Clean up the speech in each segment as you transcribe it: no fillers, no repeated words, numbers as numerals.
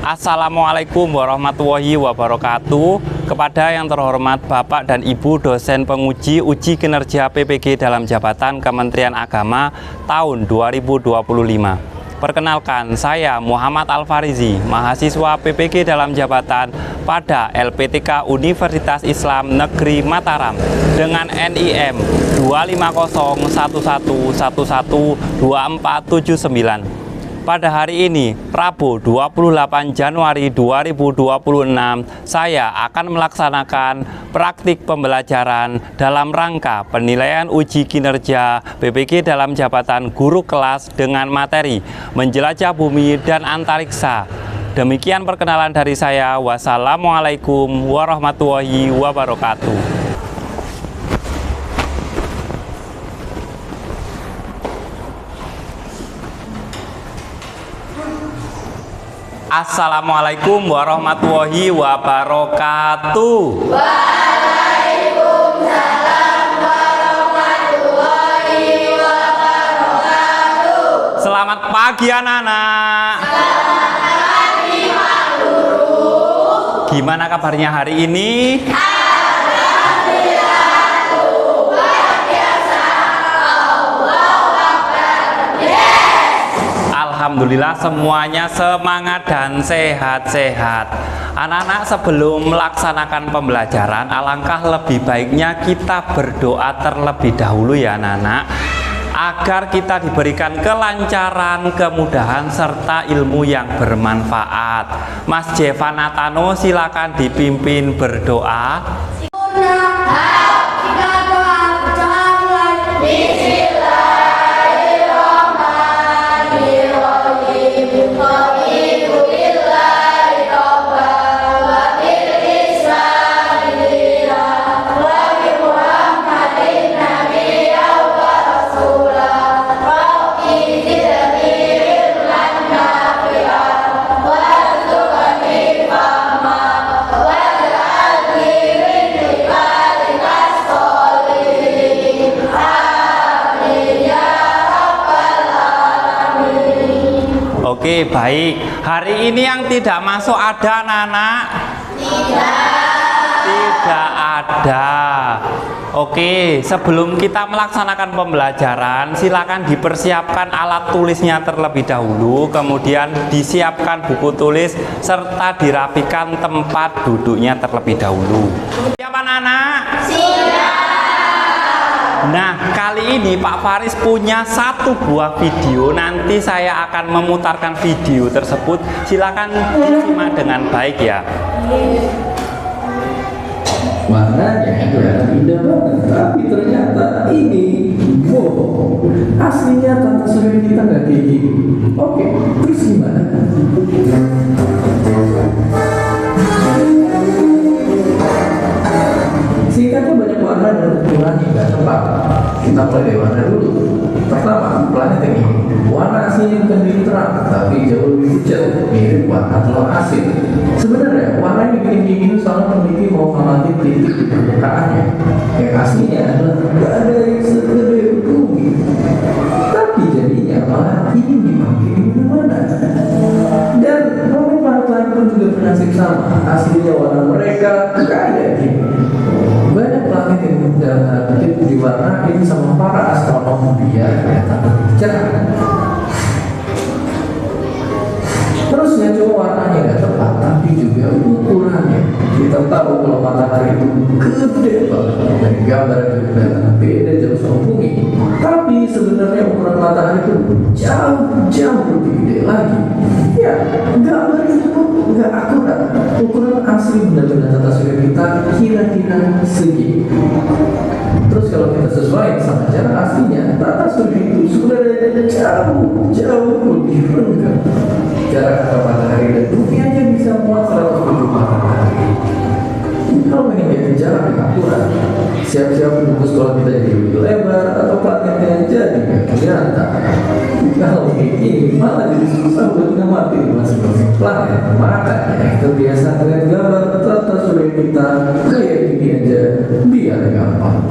Assalamualaikum warahmatullahi wabarakatuh. Kepada yang terhormat Bapak dan Ibu dosen penguji uji kinerja PPG dalam jabatan Kementerian Agama tahun 2025. Perkenalkan, saya Muhammad Al-Farizi, mahasiswa PPG dalam jabatan pada LPTK Universitas Islam Negeri Mataram dengan NIM 25011112479. Pada hari ini, Rabu 28 Januari 2026, saya akan melaksanakan praktik pembelajaran dalam rangka penilaian uji kinerja PPG dalam jabatan guru kelas dengan materi menjelajah bumi dan antariksa. Demikian perkenalan dari saya. Wassalamualaikum warahmatullahi wabarakatuh. Assalamualaikum warahmatullahi wabarakatuh. Waalaikumsalam warahmatullahi wabarakatuh. Selamat pagi anak-anak. Selamat pagi Pak Guru. Gimana kabarnya hari ini? Alhamdulillah luar biasa. Allahu Akbar. Yes. Alhamdulillah semuanya semangat dan sehat-sehat. Anak-anak, sebelum melaksanakan pembelajaran, alangkah lebih baiknya kita berdoa terlebih dahulu ya anak-anak, agar kita diberikan kelancaran, kemudahan, serta ilmu yang bermanfaat. Mas Jevanatano silakan dipimpin berdoa. Oke, baik. Hari ini yang tidak masuk ada anak-anak? Tidak ada. Oke, sebelum kita melaksanakan pembelajaran, silakan dipersiapkan alat tulisnya terlebih dahulu, kemudian disiapkan buku tulis serta dirapikan tempat duduknya terlebih dahulu. Siap anak-anak? Siap. Nah, kali ini Pak Faris punya satu buah video. Nanti saya akan memutarkan video tersebut. Silakan disimak dengan baik ya. Warnanya kelihatan indah banget, tapi ternyata ini wow, aslinya Tante Surya kita nggak kayak gini. Oke, terus gimana? Singkatnya banyak warna dan ukurannya nggak tepat. Kita mulai dari warna dulu. Pertama, planet ini warna aslinya bukan biru terang, tapi jauh lebih pucat, mirip warna telur asin. Sebenarnya warna yang bikin kayak gini soalnya peneliti mau mengamati titik di permukaannya. Yang aslinya adalah nggak ada yang segede bumi, tapi jadinya malah ini dipakai di mana-mana. Dan planet-planet pun juga bernasib sama. Aslinya warna mereka nggak ada gini. Banyak planet yang dalam tanda kutip diwarnai sama para astronom biar kelihatan lebih cerah. Terus nggak cuma warnanya nggak tepat, tapi juga ukurannya. Kita tahu kalau matahari itu gede banget, dari gambar itu kelihatan beda jauh sama bumi. Tapi sebenarnya ukuran matahari itu jauh lebih gede lagi. Ya, gambar itu nggak akurat. Ukuran asli benar-benar tata surya kita kira-kira segini. Terus kalau kita sesuaikan sama jarak aslinya, tata surya itu sebenarnya jauh lebih rendah. Jarak antara matahari dan bumi aja bisa muat 107 matahari. Kalau pengen jadi jarak yang akurat, siap-siap buku sekolah kita jadi lebih lebar atau planetnya jadi nggak kelihatan. Kalau ini malah jadi susah buat ngamati masing-masing planet. Makanya kita biasa ngeliat gambar tata surya kita kayak gini aja biar gampang.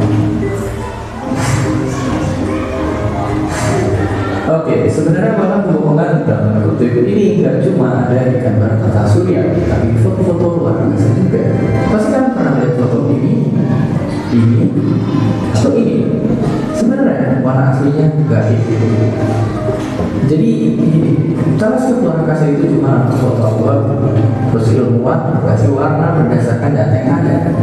Oke, sebenarnya bahkan kebohongan dalam kutub ini nggak cuma ada di gambar tata surya, tapi foto-foto luar biasa juga. Pasti kan pernah lihat foto ini, atau ini. Sebenarnya warna aslinya nggak itu. Jadi ini, teleskop luar angkasa itu cuma foto abu-abu, terus ilmuwan kasih warna berdasarkan data yang ada.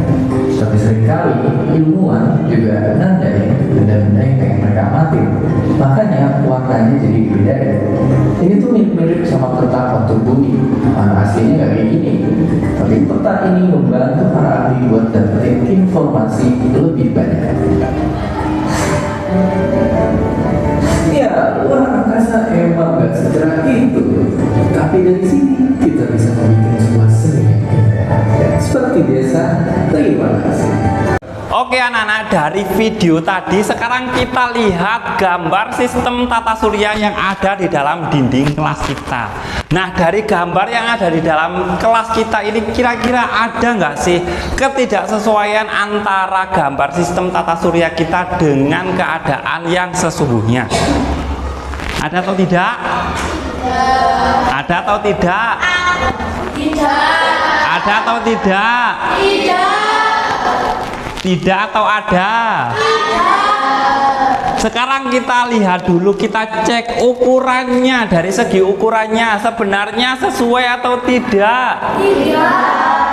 Tapi seringkali ilmuwan juga nandai benda-benda yang pengen mereka amati. Makanya warnanya jadi beda ya. Ini tuh mirip-mirip sama peta kontur bumi. Warna aslinya nggak kayak gini. Tapi peta ini membantu para ahli buat dapetin informasi lebih banyak. Ya, luar angkasa emang gak secerah itu. Tapi dari sini kita bisa membuat sebuah seni yang keren. Dan seperti biasa, terima kasih. Oke anak-anak, dari video tadi sekarang kita lihat gambar sistem tata surya yang ada di dalam dinding kelas kita. Nah, dari gambar yang ada di dalam kelas kita ini kira-kira ada nggak sih ketidaksesuaian antara gambar sistem tata surya kita dengan keadaan yang sesungguhnya? Ada atau tidak? Ada atau tidak? Tidak. Ada atau tidak? Tidak. Tidak atau ada? Sekarang kita lihat dulu, kita cek ukurannya. Dari segi ukurannya sebenarnya sesuai atau tidak? Tidak.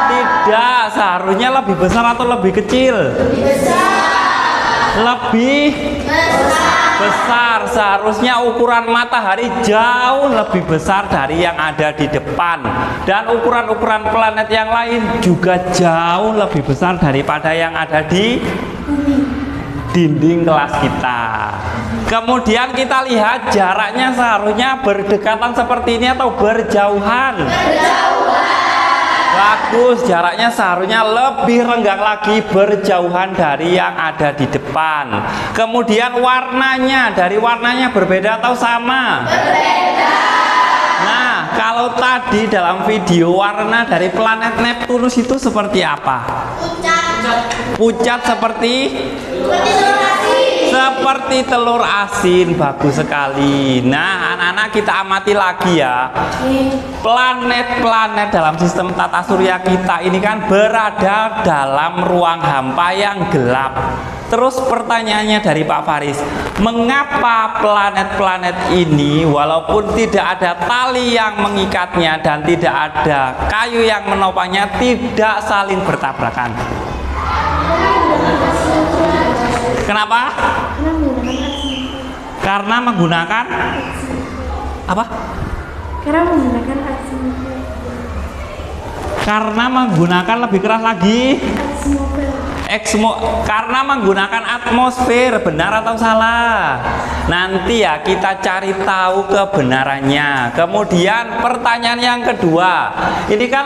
Tidak, seharusnya lebih besar atau lebih kecil? Lebih besar. Seharusnya ukuran matahari jauh lebih besar dari yang ada di depan, dan ukuran-ukuran planet yang lain juga jauh lebih besar daripada yang ada di dinding kelas kita. Kemudian kita lihat jaraknya seharusnya berdekatan seperti ini atau berjauhan? Bagus, jaraknya seharusnya lebih renggang lagi, berjauhan dari yang ada di depan. Kemudian warnanya, dari warnanya berbeda atau sama? Berbeda. Nah, kalau tadi dalam video warna dari planet Neptunus itu seperti apa? Pucat seperti telur asin. Bagus sekali. Nah, anak-anak kita amati lagi ya. Planet-planet dalam sistem tata surya kita ini kan berada dalam ruang hampa yang gelap. Terus pertanyaannya dari Pak Faris, mengapa planet-planet ini walaupun tidak ada tali yang mengikatnya dan tidak ada kayu yang menopangnya tidak saling bertabrakan? Kenapa? Karena menggunakan apa? Karena menggunakan atmosfer. Karena menggunakan lebih keras lagi. Karena menggunakan atmosfer. Benar atau salah? Nanti ya kita cari tahu kebenarannya. Kemudian pertanyaan yang kedua, ini kan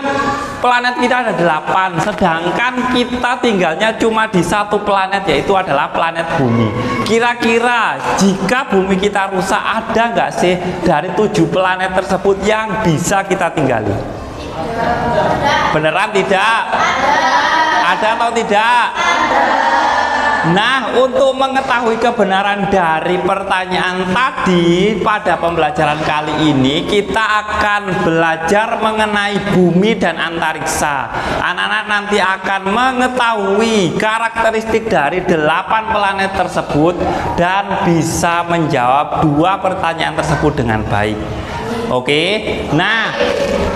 planet kita ada 8, sedangkan kita tinggalnya cuma di satu planet, yaitu adalah planet bumi. Kira-kira jika bumi kita rusak, ada nggak sih dari 7 planet tersebut yang bisa kita tinggali? Beneran tidak? Ada atau tidak? Nah, untuk mengetahui kebenaran dari pertanyaan tadi pada pembelajaran kali ini, kita akan belajar mengenai bumi dan antariksa. Anak-anak nanti akan mengetahui karakteristik dari 8 planet tersebut dan bisa menjawab 2 pertanyaan tersebut dengan baik. Oke, nah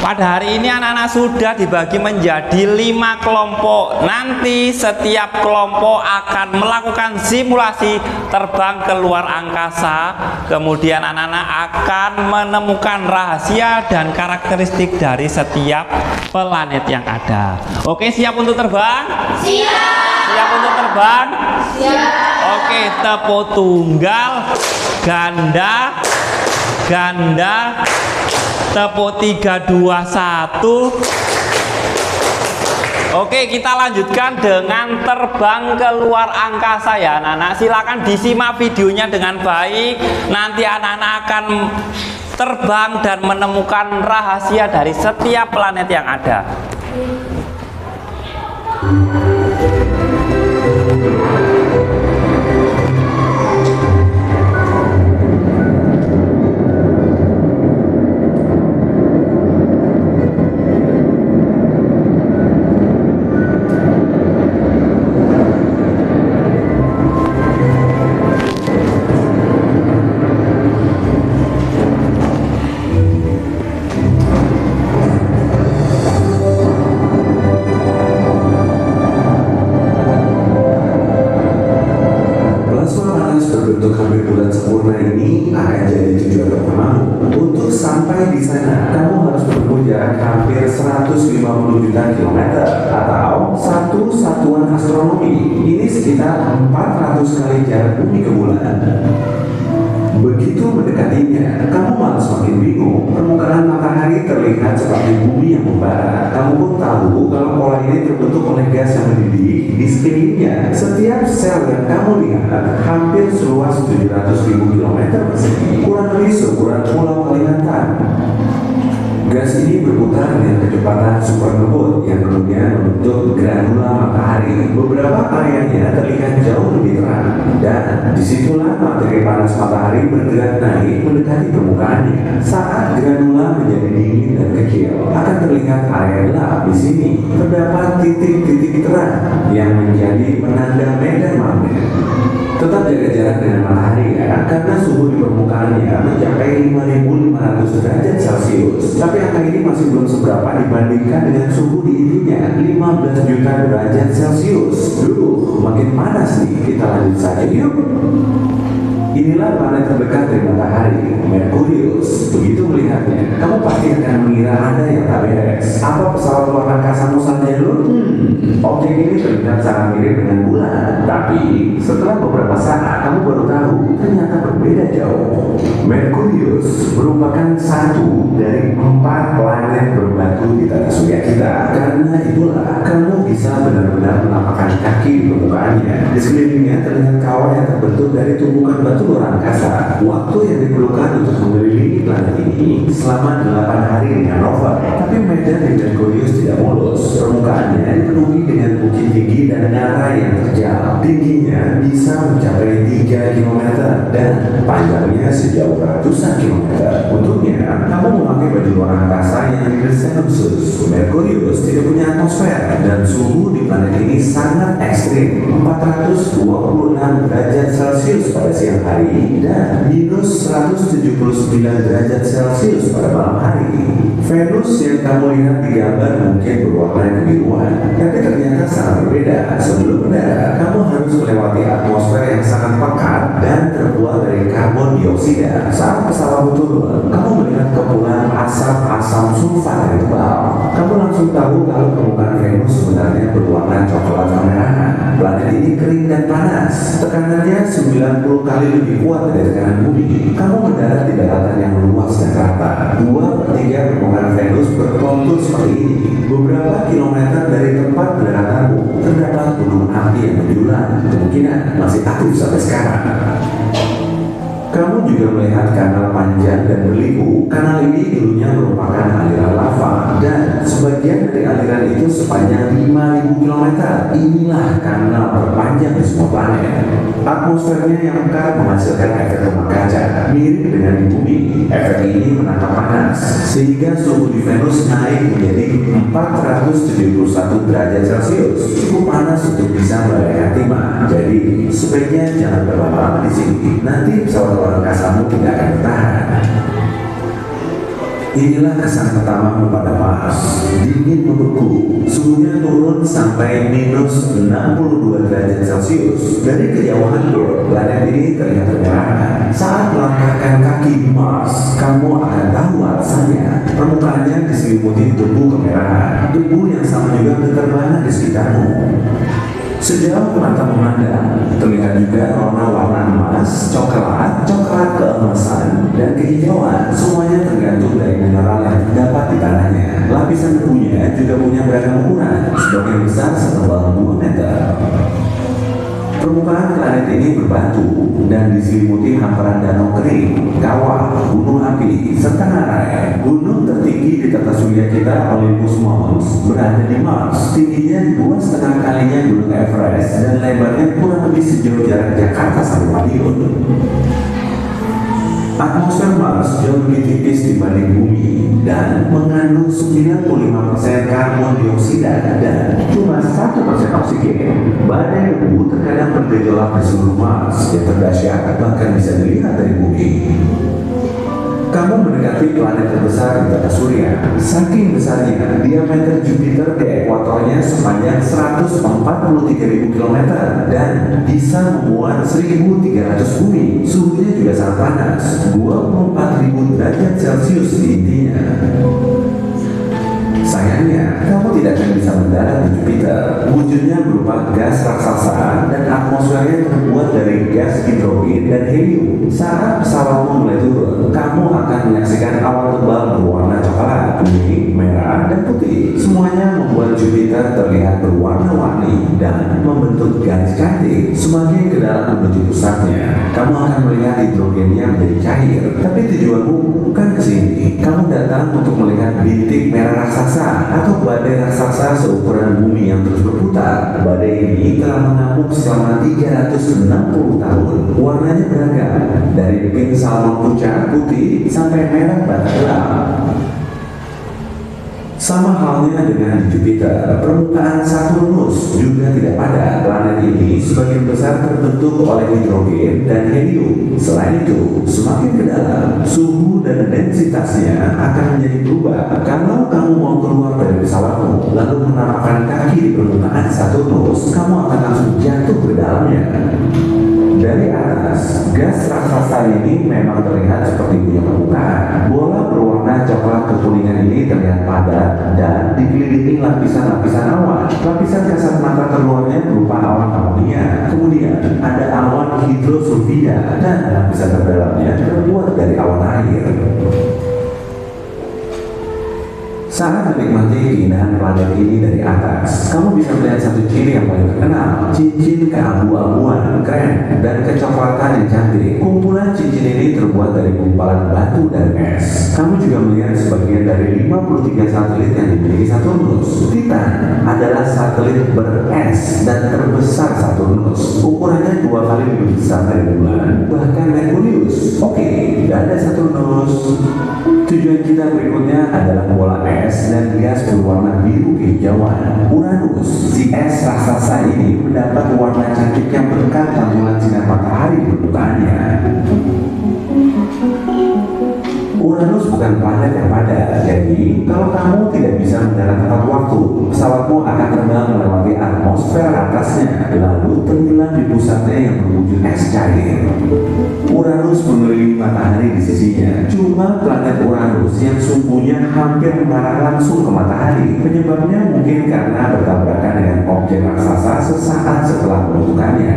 pada hari ini anak-anak sudah dibagi menjadi 5 kelompok. Nanti setiap kelompok akan melakukan simulasi terbang ke luar angkasa. Kemudian anak-anak akan menemukan rahasia dan karakteristik dari setiap planet yang ada. Oke, siap untuk terbang? Siap. Siap untuk terbang? Siap. Oke, tepuk tunggal, ganda, ganda, tepuk 3, 2, 1. Oke, kita lanjutkan dengan terbang ke luar angkasa ya anak-anak. Silakan disimak videonya dengan baik. Nanti anak-anak akan terbang dan menemukan rahasia dari setiap planet yang ada. hampir 150 juta kilometer atau satu satuan astronomi. Ini sekitar 400 kali jarak bumi ke bulan. Begitu mendekatinya, kamu malah semakin bingung. Permukaan matahari terlihat seperti bumi yang membara. Kamu pun tahu kalau pola ini terbentuk oleh gas yang mendidih di sekelilingnya. Setiap sel yang kamu lihat hampir seluas 700.000 km persegi, kurang lebih seukuran Pulau Kalimantan. Gas ini berputar dengan kecepatan super ngebut yang kemudian membentuk granula matahari. Beberapa areanya terlihat jauh lebih terang, dan disitulah materi panas matahari bergerak naik mendekati permukaannya. Saat granula menjadi dingin dan kecil, akan terlihat area gelap. Di sini terdapat titik-titik terang yang menjadi penanda medan magnet. Tetap jaga jarak dengan matahari ya, karena suhu di permukaannya mencapai 5.500 derajat Celcius. Tapi angka ini masih belum seberapa dibandingkan dengan suhu di intinya 15 juta derajat Celcius. Makin panas nih, kita lanjut saja yuk. Inilah planet terdekat dari matahari, Merkurius. Begitu melihatnya, kamu pasti akan mengira ada yang tak beres. Apa pesawat luar angkasamu saja lu? Objek ini terlihat sangat mirip dengan bulan, tapi setelah beberapa saat kamu baru tahu ternyata berbeda jauh. Merkurius merupakan satu dari 4 planet berbatu di tata surya kita. Karena itulah kamu bisa benar-benar menapakkan kaki di permukaannya. Di sekelilingnya terlihat kawah yang terbentuk dari tumbukan batu luar angkasa. Waktu yang diperlukan untuk mengelilingi planet ini selama 8 hari dengan rover. Tapi medan di Merkurius tidak mulus. Permukaannya dipenuhi dengan bukit tinggi dan ngarai yang terjal. Tingginya bisa mencapai 3 km dan panjangnya sejauh ratusan kilometer. Untuknya, kamu memakai baju luar angkasa yang didesain khusus. Merkurius tidak punya atmosfer dan suhu di planet ini sangat ekstrim, 426 derajat Celcius pada siang hari dan minus 179 derajat Celcius pada malam hari. Venus yang kamu lihat di gambar mungkin berwarna kebiruan, tapi ternyata sangat berbeda. Sebelum mendarat, kamu harus melewati atmosfer yang sangat pekat dan terbuat dari karbon dioksida. Saat pesawat turun, kamu melihat kepulan asam sulfat yang tebal. Kamu langsung tahu kalau permukaan Venus sebenarnya berwarna coklat kemerahan. Planet ini kering dan panas. Tekanannya 90 kali lebih kuat dari tekanan bumi. Kamu mendarat di daratan yang luas dan rata. 2/3 permukaan Venus berkontur seperti ini. Beberapa kilometer dari tempat pendaratanmu terdapat gunung api yang menjulang. Kemungkinan masih aktif sampai sekarang. Kamu juga melihat kanal panjang dan berliku. Kanal ini dulunya merupakan aliran lava, dan sebagian dari aliran itu sepanjang 5.000 km. Inilah kanal terpanjang di semua planet. Atmosfernya yang pekat menghasilkan efek rumah kaca, mirip dengan di bumi. Efek ini menangkap panas, sehingga suhu di Venus naik menjadi 471 derajat Celcius. Cukup panas untuk bisa melelehkan timah. Jadi sebaiknya jangan berlama-lama di sini. Nanti pesawat luar angkasamu tidak akan bertahan. Inilah kesan pertamamu pada Mars. Dingin membeku, suhunya turun sampai minus 62 derajat Celcius. Dari kejauhan planet ini terlihat kemerahan. Saat melangkahkan kaki di Mars, kamu akan tahu alasannya. Permukaannya diselimuti debu kemerahan, debu yang sama juga berterbangan di sekitarmu. Sejauh mata memandang, terlihat juga warna-warna emas, coklat keemasan, dan kehijauan. Semuanya tergantung dari mineral yang terdapat di tanahnya. Lapisan debunya juga punya beragam ukuran, sebagian besar setebal 2 meter. Permukaan planet ini berbatu dan diselimuti hamparan danau kering, kawah, gunung api, serta ngarai. Gunung tertinggi di tata surya kita, Olympus Mons, berada di Mars. Tingginya 2,5 kalinya gunung Everest dan lebarnya kurang lebih sejauh jarak Jakarta sampai Madiun. Atmosfer Mars jauh lebih tipis dibanding bumi dan mengandung 95% karbon dioksida dan cuma 1% oksigen. Badai debu terkadang bergejolak di seluruh Mars yang terdahsyat, bahkan bisa dilihat dari bumi. Kamu mendekati planet terbesar di tata surya. Saking besarnya, diameter Jupiter di ekuatornya sepanjang 143.000 km dan bisa memuat 1.300 bumi. Suhunya juga sangat panas, 24.000 derajat Celcius di intinya. sayangnya, kamu tidak akan bisa mendarat di Jupiter. Wujudnya berupa gas raksasa dan atmosfernya terbuat dari gas hidrogen dan helium. Saat pesawatmu mulai turun, kamu akan menyaksikan awan tebal berwarna coklat, kuning, merah, dan putih. Semuanya membuat Jupiter terlihat berwarna-warni dan membentuk garis cantik. Semakin ke dalam menuju pusatnya, kamu akan melihat hidrogennya menjadi cair. Tapi tujuanmu bukan ke sini. Kamu datang untuk melihat bintik merah raksasa atau badai raksasa seukuran bumi yang terus berputar. Badai ini telah mengamuk selama 360 tahun. Warnanya beragam, dari pink salmon pucat putih sampai merah bata gelap. Sama halnya dengan di Jupiter, permukaan Saturnus juga tidak padat. Planet ini sebagian besar terbentuk oleh hidrogen dan helium. Selain itu, semakin ke dalam, suhu dan densitasnya akan menjadi berubah. Kalau kamu mau keluar dari pesawatmu, lalu menapakkan kaki di permukaan Saturnus, kamu akan langsung jatuh ke dalamnya. Dari atas, gas raksasa ini memang terlihat seperti punya permukaan. Bola berwarna coklat kekuningan ini terlihat padat dan dikelilingi lapisan-lapisan awan. Lapisan kasat mata keluarnya berupa awan amonia. Kemudian ada awan hidrosulfida dan lapisan terdalamnya terbuat dari awan air. Saat menikmati keindahan planet ini dari atas, kamu bisa melihat satu ciri yang paling terkenal, cincin keabu-abuan, keren, dan kecoklatan yang cantik. Kumpulan cincin ini terbuat dari gumpalan batu dan es. Kamu juga melihat sebagian dari 53 satelit yang dimiliki Saturnus. Titan adalah satelit ber-es dan terbesar Saturnus. Ukurannya 2 kali lebih besar dari bulan, bahkan Merkurius. Oke, ada Saturnus. Tujuan kita berikutnya adalah bola es dan gas berwarna biru kehijauan. Uranus, si es raksasa ini mendapat warna cantiknya berkat pantulan sinar matahari di permukaannya. Uranus bukan planet yang padat, jadi kalau kamu tidak bisa mendarat tepat waktu, pesawatmu akan terbang melewati atmosfer atasnya, lalu tenggelam di pusatnya yang berwujud es cair. Uranus mengelilingi matahari di sisinya. Cuma planet Uranus yang suhunya hampir mengarah langsung ke matahari. Penyebabnya mungkin karena bertabrakan dengan objek raksasa sesaat setelah pembentukannya.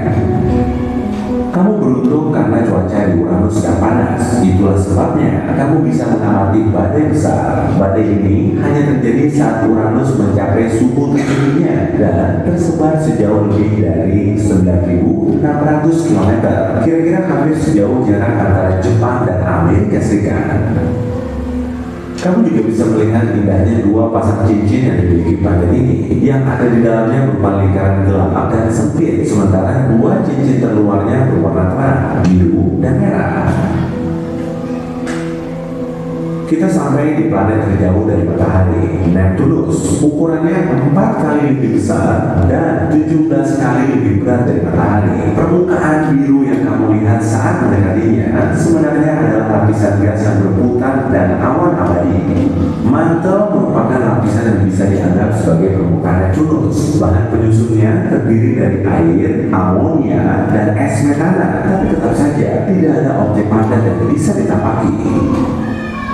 Kamu beruntung karena cuaca di Uranus tidak panas. Itulah sebabnya kamu bisa mengamati badai besar. Badai ini hanya terjadi saat Uranus mencapai suhu tertingginya dan tersebar sejauh lebih dari 9.600 km. Kira-kira hampir sejauh jarak antara Jepang dan Amerika Serikat. Kamu juga bisa melihat indahnya 2 pasang cincin yang dimiliki planet ini. Yang ada di dalamnya berupa lingkaran gelap dan sempit, sementara 2 cincin terluarnya berwarna terang, biru dan merah. Kita sampai di planet terjauh dari matahari, Neptunus. Ukurannya 4 kali lebih besar dan 17 kali lebih berat dari matahari. Permukaan biru yang kamu lihat saat mendekatinya sebenarnya adalah lapisan gas yang berputar dan awan abadi. Mantel merupakan lapisan yang bisa dianggap sebagai permukaan Neptunus. Bahan penyusunnya terdiri dari air, amonia, dan es metana. Tapi tetap saja tidak ada objek padat yang bisa ditapaki.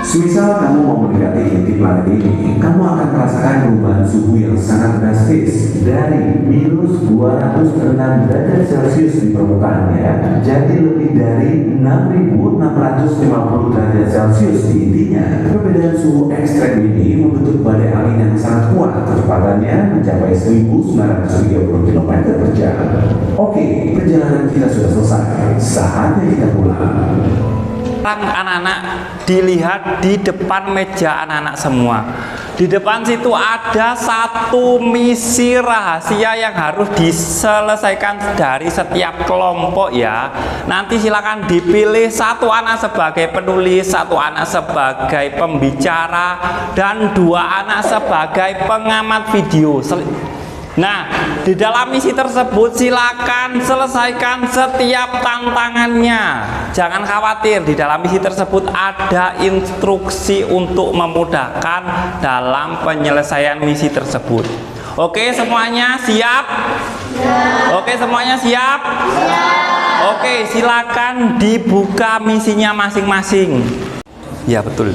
Semisal kamu mau mendekati inti planet ini, kamu akan merasakan perubahan suhu yang sangat drastis dari minus 206 derajat Celcius di permukaannya jadi lebih dari 6.650 derajat Celcius di intinya. Perbedaan suhu ekstrem ini membentuk badai angin yang sangat kuat, kecepatannya mencapai 1.930 km per jam. Oke, perjalanan kita sudah selesai. Saatnya kita pulang. Anak-anak dilihat di depan meja anak-anak semua. Di depan situ ada satu misi rahasia yang harus diselesaikan dari setiap kelompok ya. Nanti silakan dipilih, satu anak sebagai penulis, satu anak sebagai pembicara, dan 2 anak sebagai pengamat video. Nah, di dalam misi tersebut silakan selesaikan setiap tantangannya. Jangan khawatir, di dalam misi tersebut ada instruksi untuk memudahkan dalam penyelesaian misi tersebut. Oke, semuanya siap? Oke, semuanya siap? Oke, silakan dibuka misinya masing-masing. Ya, betul.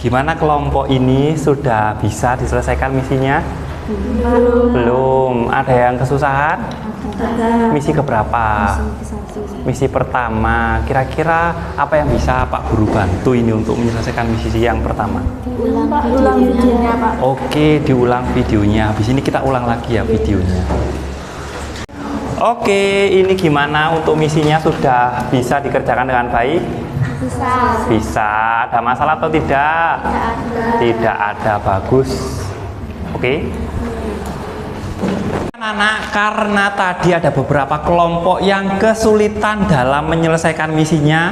Gimana kelompok ini sudah bisa diselesaikan misinya? Belum. Ada yang kesusahan? Misi keberapa? Misi pertama. Kira-kira apa yang bisa Pak Guru bantu ini untuk menyelesaikan misi yang pertama? Ulang videonya, Pak. Oke, diulang videonya. Habis ini kita ulang lagi ya videonya. Oke, ini gimana untuk misinya, sudah bisa dikerjakan dengan baik? Bisa. Ada masalah atau tidak? Tidak ada. Bagus. Oke. Anak-anak, karena tadi ada beberapa kelompok yang kesulitan dalam menyelesaikan misinya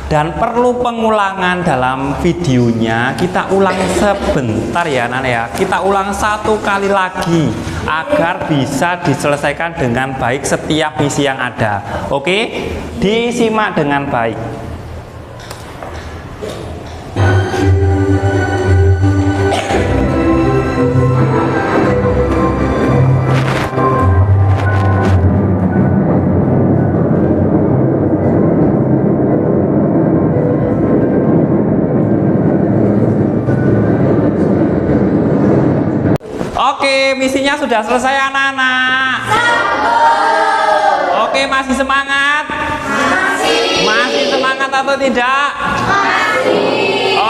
dan perlu pengulangan dalam videonya, kita ulang sebentar ya anak-anak ya. Kita ulang satu kali lagi agar bisa diselesaikan dengan baik setiap misi yang ada. Oke? Disimak dengan baik. Oke, misinya sudah selesai anak-anak. Oke, masih semangat? Masih semangat atau tidak?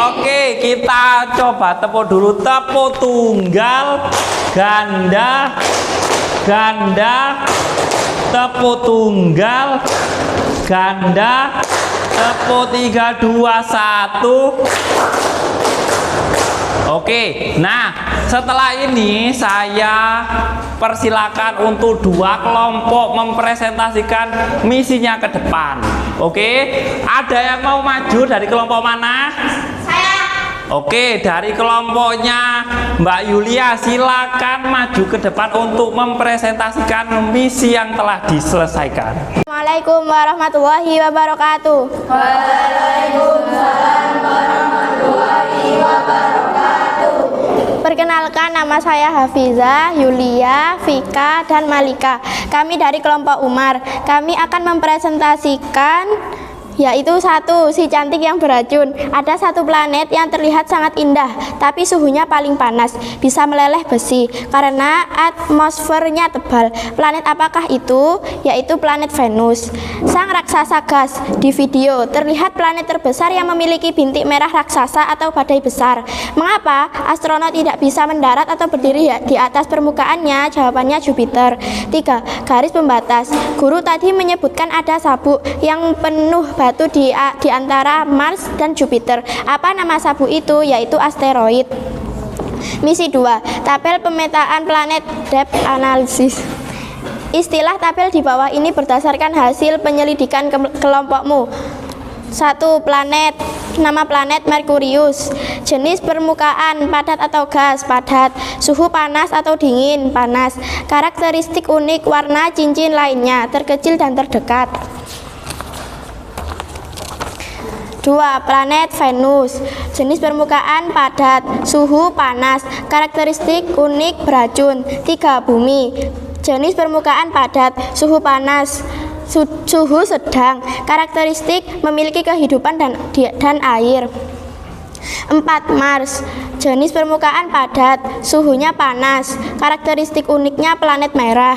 Oke, kita coba tepuk dulu. Tepuk tunggal, ganda, ganda, tepuk tunggal, ganda, tepuk 3, 2, 1. Oke, nah setelah ini saya persilakan untuk dua kelompok mempresentasikan misinya ke depan. Oke, ada yang mau maju dari kelompok mana? Saya. Oke, dari kelompoknya Mbak Yulia, silakan maju ke depan untuk mempresentasikan misi yang telah diselesaikan. Assalamualaikum warahmatullahi wabarakatuh. Waalaikumsalam warahmatullahi wabarakatuh. Perkenalkan, nama saya Hafizah, Yulia, Vika, dan Malika. Kami dari kelompok Umar. Kami akan mempresentasikan Yaitu satu, si cantik yang beracun. Ada satu planet yang terlihat sangat indah, tapi suhunya paling panas, bisa meleleh besi karena atmosfernya tebal. Planet apakah itu? Yaitu planet Venus. Sang raksasa gas. Di video terlihat planet terbesar yang memiliki bintik merah raksasa atau badai besar. Mengapa astronot tidak bisa mendarat atau berdiri di atas permukaannya? Jawabannya Jupiter. 3. Garis pembatas. Guru tadi menyebutkan ada sabuk yang penuh batu di antara Mars dan Jupiter. Apa nama sabuk itu? Yaitu asteroid. Misi 2. Tabel pemetaan planet depth analysis. Istilah tabel di bawah ini berdasarkan hasil penyelidikan kelompokmu. 1. Planet. Nama planet Merkurius. Jenis permukaan padat atau gas, padat. Suhu panas atau dingin, panas. Karakteristik unik warna cincin lainnya, terkecil dan terdekat. 2. Planet Venus. Jenis permukaan padat, suhu panas, karakteristik unik beracun. 3. Bumi. Jenis permukaan padat, suhu panas, suhu sedang, karakteristik memiliki kehidupan dan air. 4. Mars. Jenis permukaan padat, suhunya panas, karakteristik uniknya planet merah.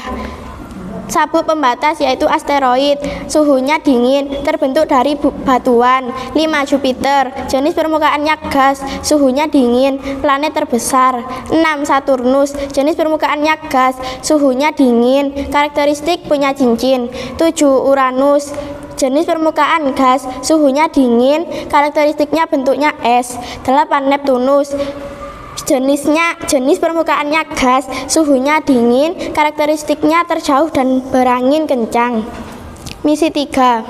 Sabuk pembatas yaitu asteroid, suhunya dingin, terbentuk dari batuan. 5. Jupiter. Jenis permukaannya gas, suhunya dingin, planet terbesar. 6. Saturnus. Jenis permukaannya gas, suhunya dingin, karakteristik punya cincin. 7. Uranus. Jenis permukaan gas, suhunya dingin, karakteristiknya bentuknya es. 8. Neptunus. Jenis permukaannya gas, suhunya dingin, karakteristiknya terjauh dan berangin kencang. Misi 3.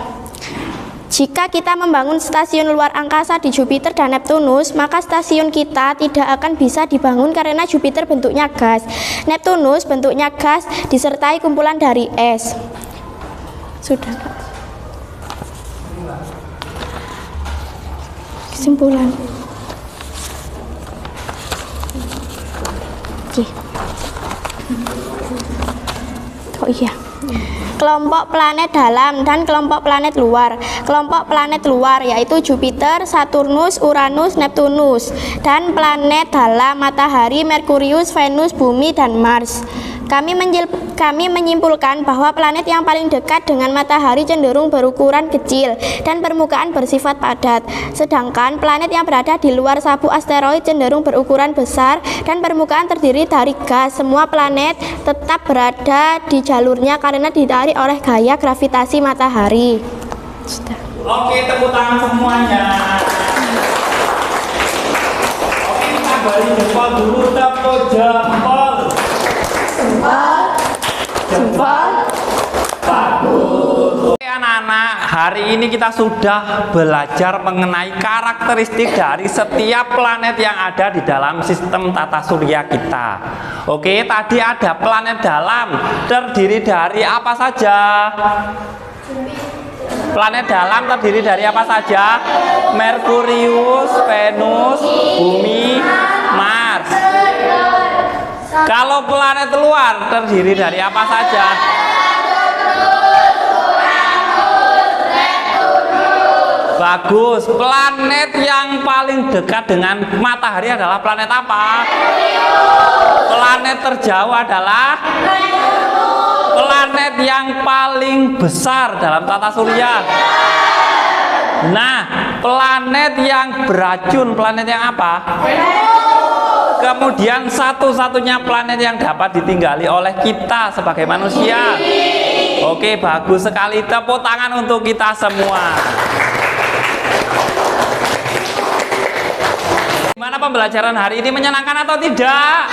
Jika kita membangun stasiun luar angkasa di Jupiter dan Neptunus, maka stasiun kita tidak akan bisa dibangun karena Jupiter bentuknya gas, Neptunus bentuknya gas disertai kumpulan dari es. Sudah, Pak. Kesimpulan. Oh iya. Kelompok planet dalam dan kelompok planet luar. Kelompok planet luar yaitu Jupiter, Saturnus, Uranus, Neptunus, dan planet dalam Matahari, Merkurius, Venus, Bumi, dan Mars. Kami menyimpulkan bahwa planet yang paling dekat dengan matahari cenderung berukuran kecil dan permukaan bersifat padat, sedangkan planet yang berada di luar sabuk asteroid cenderung berukuran besar dan permukaan terdiri dari gas. Semua planet tetap berada di jalurnya karena ditarik oleh gaya gravitasi matahari. Oke, tepuk tangan semuanya. Oke, kita balik jempol dulu, tepuk jempol. Jempol. Bagus. Oke anak-anak, hari ini kita sudah belajar mengenai karakteristik dari setiap planet yang ada di dalam sistem tata surya kita. Oke, tadi ada planet dalam, terdiri dari apa saja? Planet dalam terdiri dari apa saja? Merkurius, Venus, Bumi, Mars. Kalau planet luar terdiri dari apa saja? Bagus. Planet yang paling dekat dengan matahari adalah planet apa? Planet terjauh adalah planet yang paling besar dalam tata surya. Nah, planet yang beracun, planet yang apa? Kemudian satu-satunya planet yang dapat ditinggali oleh kita sebagai manusia. Oke, bagus sekali. Tepuk tangan untuk kita semua. Gimana pembelajaran hari ini, menyenangkan atau tidak?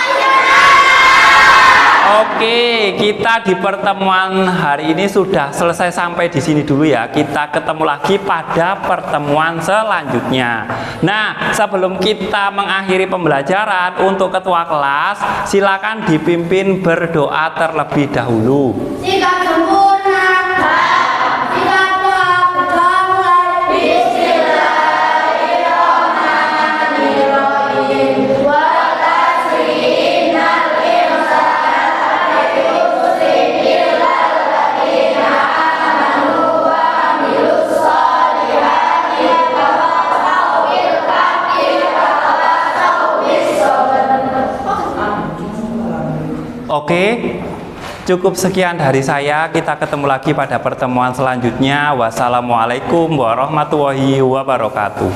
Oke, kita di pertemuan hari ini sudah selesai sampai di sini dulu ya. Kita ketemu lagi pada pertemuan selanjutnya. Nah, sebelum kita mengakhiri pembelajaran, untuk ketua kelas silakan dipimpin berdoa terlebih dahulu. Sikap sempurna, sikap kuat, berdoa, bismillahirrahmanirrahim. Wa tasbihin al-insan Oke, cukup sekian dari saya. Kita ketemu lagi pada pertemuan selanjutnya. Wassalamualaikum warahmatullahi wabarakatuh.